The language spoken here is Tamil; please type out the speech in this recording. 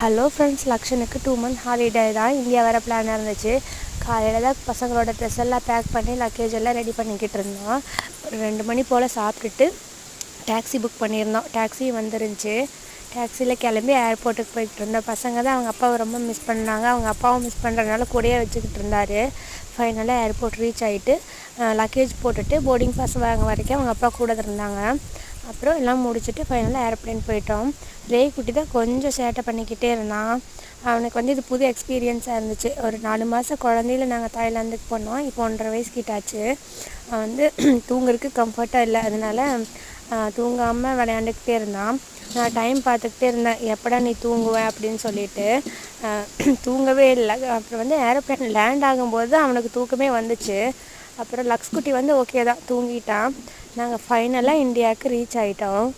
ஹலோ ஃப்ரெண்ட்ஸ், லக்ஷனுக்கு 2 மந்த் ஹாலிடே தான். இந்தியா வர பிளானாக இருந்துச்சு. காலையில் தான் பசங்களோட ட்ரெஸ் எல்லாம் பேக் பண்ணி லக்கேஜ் எல்லாம் ரெடி பண்ணிக்கிட்டு இருந்தோம். ஒரு 2 மணி போல் சாப்பிட்டுட்டு டாக்ஸி புக் பண்ணியிருந்தோம். டாக்ஸி வந்துருந்துச்சு. டாக்ஸியில் கிளம்பி ஏர்போர்ட்டுக்கு போய்கிட்டு இருந்தோம். பசங்க தான் அவங்க அப்பாவை ரொம்ப மிஸ் பண்ணாங்க. அவங்க அப்பாவும் மிஸ் பண்ணுறதுனால கூடயே வச்சுக்கிட்டு இருந்தார். ஃபைனலாக ஏர்போர்ட் ரீச் ஆகிட்டு லக்கேஜ் போட்டுட்டு போர்டிங் பாஸ் வாங்க வரைக்கும் அவங்க அப்பா கூட இருந்தாங்க. அப்புறம் எல்லாம் முடிச்சுட்டு ஃபைனலாக ஏரோப்ளேன் போயிட்டோம். குட்டி தான் கொஞ்சம் சேட்டை பண்ணிக்கிட்டே இருந்தான். அவனுக்கு இது புது எக்ஸ்பீரியன்ஸாக இருந்துச்சு. ஒரு 4 மாதம் குழந்தையில நாங்கள் தாய்லாந்துக்கு போனோம். இப்போ 1.5 வயசு கிட்டாச்சு. அவன் தூங்குறதுக்கு கம்ஃபர்ட்டாக இல்லை. அதனால தூங்காமல் விளையாண்டுக்கிட்டே இருந்தான். நான் டைம் பார்த்துக்கிட்டே இருந்தேன், எப்படா நீ தூங்குவேன் அப்படின்னு சொல்லிட்டு. தூங்கவே இல்லை. அப்புறம் ஏரோப்ளேன் லேண்ட் ஆகும்போது அவனுக்கு தூக்கமே வந்துச்சு. அப்புறம் லக்ஸ் குட்டி ஓகே தான், தூங்கிட்டான். நாங்கள் ஃபைனலாக இந்தியாவுக்கு ரீச் ஆகிட்டோம்.